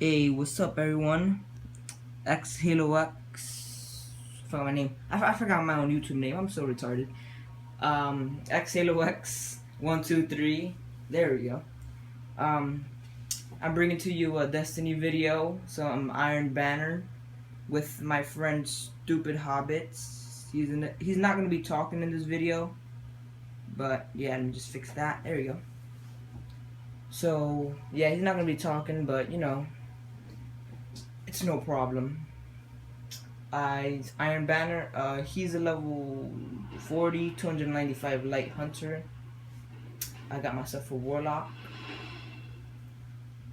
Hey, what's up, everyone? X Halo X. I forgot my name. I forgot my own YouTube name. I'm so retarded. X Halo X 123. There we go. Um, I'm bringing to you a Destiny video. So I'm Iron Banner with my friend Stupid Hobbits. He's not gonna be talking in this video, but yeah, let me just fix that. There we go. So yeah, he's not gonna be talking, but you know, it's no problem. Iron Banner, he's a level 40, 295 light hunter. I got myself a warlock.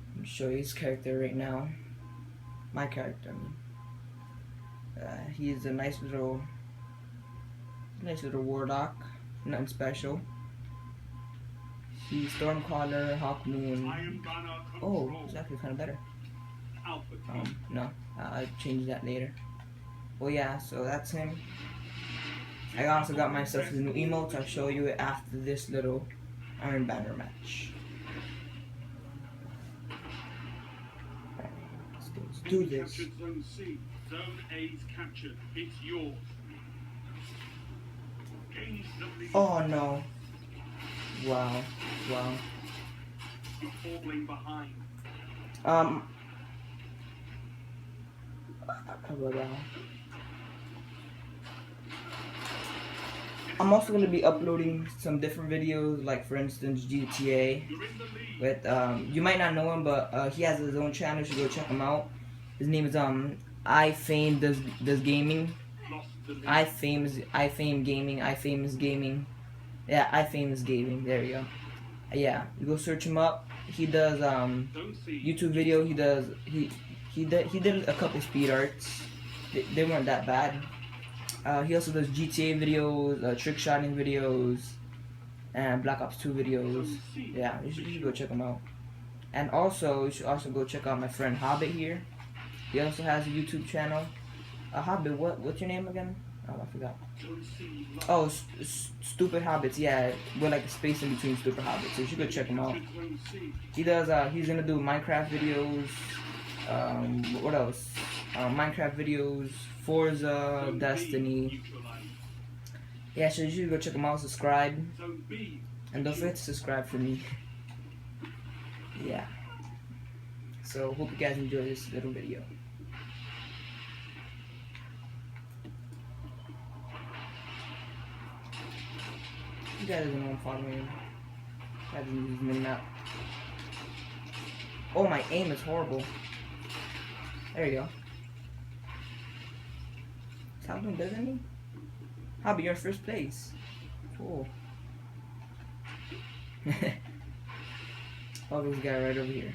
Let me show you his character right now. My character, I mean. He is a nice little warlock. Nothing special. He's Stormcaller, Hawkmoon. Oh, he's actually kind of better. No, I'll change that later. Well, yeah, so that's him. I also got myself a new emote. I'll show you it after this little Iron Banner match. Let's do this. Zone C. Zone A's captured. It's yours. Oh no. Wow. Wow. You're falling behind. I'm also going to be uploading some different videos, like for instance GTA. With you might not know him, but he has his own channel. You should go check him out. His name is iFame does gaming. iFame gaming. iFame is gaming. Yeah, iFame is gaming. There you go. Yeah, you go search him up. He does YouTube video. He did a couple speed arts. They weren't that bad. He also does GTA videos, trick shotting videos, and Black Ops 2 videos. Yeah, you should go check him out. And also, you should also go check out my friend Hobbit here. He also has a YouTube channel. Hobbit, what's your name again? Oh, I forgot. Oh, Stupid Hobbits. Yeah, we're like a space in between Stupid Hobbits. So you should go check him out. He does. He's gonna do Minecraft videos. What else? Minecraft videos, Forza, Destiny. Yeah, so you should go check them out, subscribe, and don't forget to subscribe for me. Yeah. So hope you guys enjoy this little video. You guys don't know I'm following him. I haven't used mini-map. Oh, my aim is horrible. There you go. Talon better than me? Hobby, you're in first place. Cool. Oh, this guy right over here.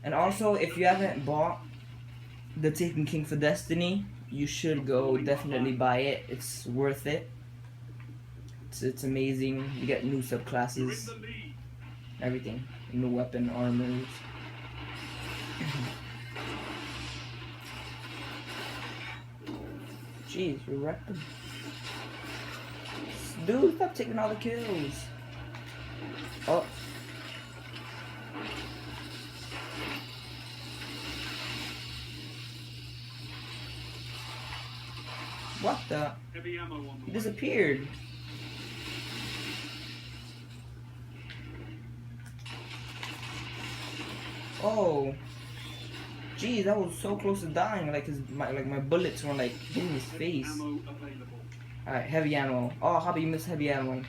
And also, if you haven't bought the Taken King for Destiny, you should go definitely buy it. It's worth it. It's amazing. You get new subclasses, everything, new weapon, armors. Jeez, we wrecked him. Dude, stop taking all the kills. Oh. What the? He disappeared. Oh. Jeez, that was so close to dying. Like my bullets were like hitting his face. Alright, heavy ammo. Oh, how about you miss heavy ammo?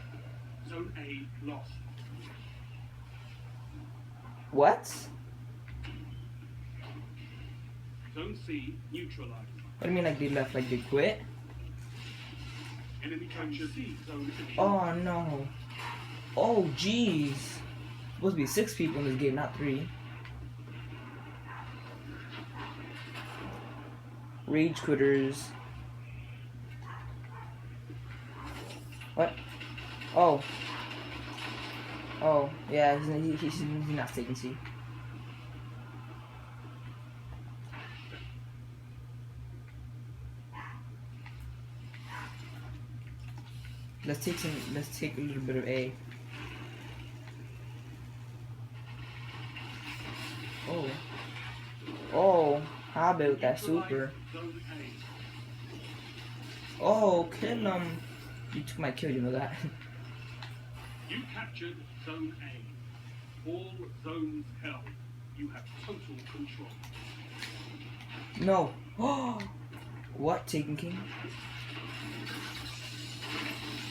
Zone A lost. What? Zone C neutralized. What do you mean like they left? Like they quit? Enemy captured zone A. Oh no. Oh jeez. Supposed to be 6 people in this game, not 3. Rage quitters. What? Oh. Oh, yeah, he's not taking C. Let's take a little bit of A. Oh. How about that super? Zone Oh, kill him. You took my kill, you know that. A. You captured Zone A. All zones held. You have total control. No. Oh, what? Taken King?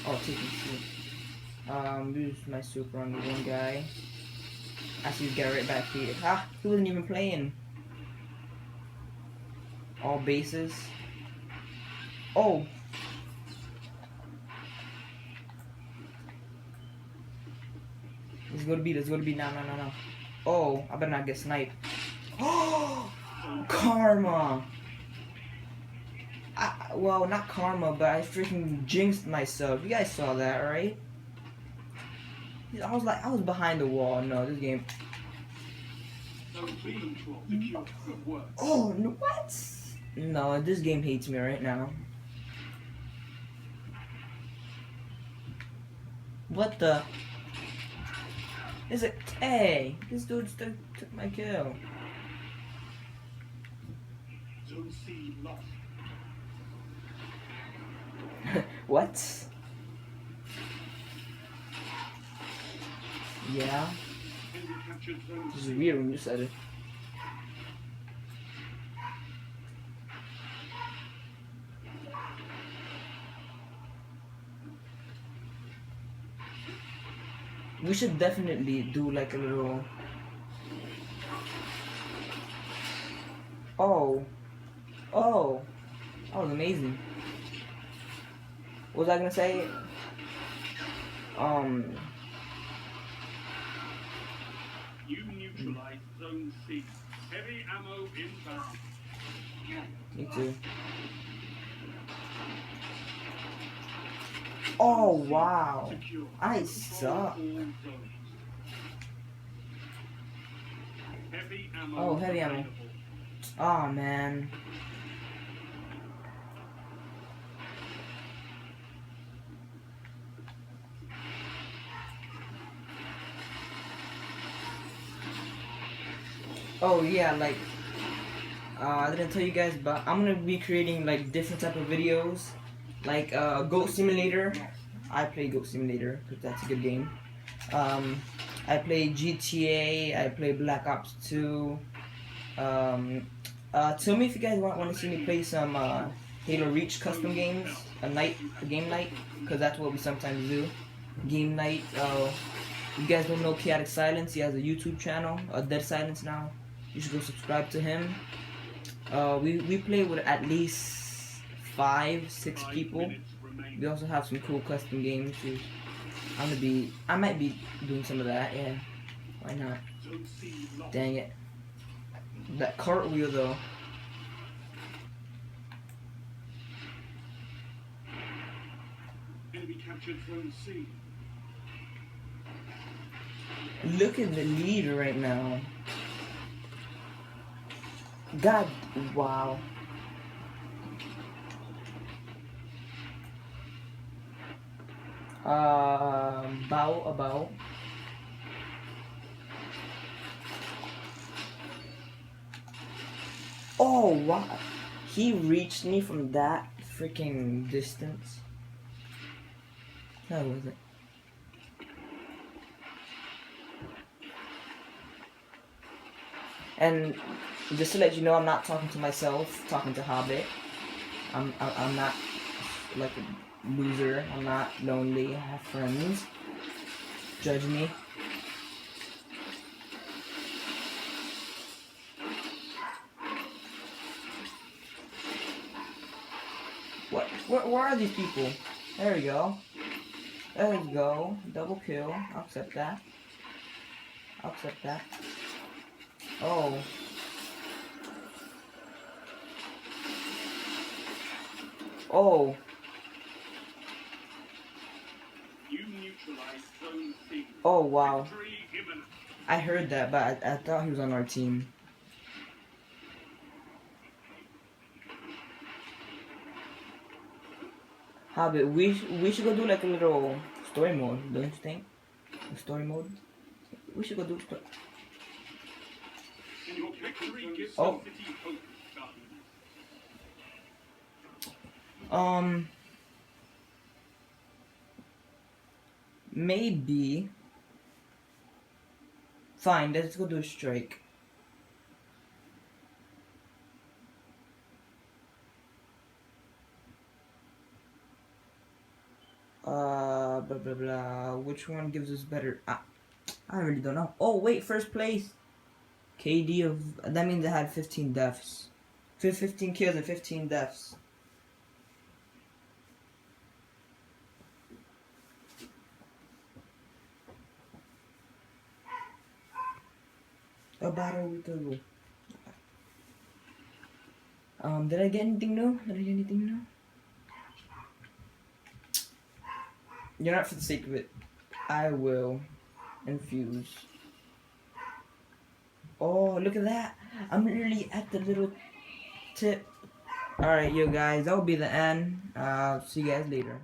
Oh, Taken King. Use my super on the one guy. I see you get right back here. Ah, he wasn't even playing. All bases. Oh. Let's go to B. Let's go to B. No. Oh, I better not get sniped. Oh, karma. Well, not karma, but I freaking jinxed myself. You guys saw that, right? I was behind the wall. No, this game. Zone B control. Secure. Good work. Oh, no, what? No, this game hates me right now. What the? Is it? Hey, this dude took my kill. Zone C lost. What? Yeah. Enemy captured Zone This C. is weird when you said it. We should definitely do like a little. Oh. Oh. That was amazing. What was I gonna say? You neutralized Zone C. Heavy ammo inbound. Me too. Oh wow. Secure. I Control suck. all zones. Heavy ammo. Oh, heavy ammo. available. Oh man. Oh yeah, like I didn't tell you guys, but I'm gonna be creating like different type of videos, like Goat Simulator. I play Goat Simulator because that's a good game. I play GTA. I play Black Ops 2. Tell me if you guys want to see me play some Halo Reach custom games, a game night, because that's what we sometimes do. Game night. You guys don't know Chaotic Silence? He has a YouTube channel, Dead Silence now. You should go subscribe to him. We play with at least 5-6 people. minutes remain. We also have some cool custom games too. I might be doing some of that. Yeah, why not? Zone C lost. Dang it. That cartwheel though. Enemy captured Zone C. Look at the lead right now. God, wow. About. Oh, wow. He reached me from that freaking distance. How was it? And just to let you know, I'm not talking to myself, talking to Hobbit. I'm not like a loser. I'm not lonely. I have friends. Judge me. What? Where are these people? There we go. There we go. Double kill. I'll accept that. I'll accept that. Oh. Oh. You neutralized Zone C. Oh, wow. Victory imminent. I heard that, but I thought he was on our team. Hobbit, we should go do like a little story mode, don't you think? A story mode? We should go do story. And your victory gives Oh. the city hope. The Maybe. Fine, let's go do a strike. Blah blah blah. Which one gives us better? I really don't know. Oh wait, first place. KD of that means I had 15 deaths. 15 kills and 15 deaths. A battle with the rule. Did I get anything new? Did I get anything new? You're not for the sake of it. I will infuse. Oh, look at that. I'm literally at the little tip. Alright, you guys, that will be the end. See you guys later.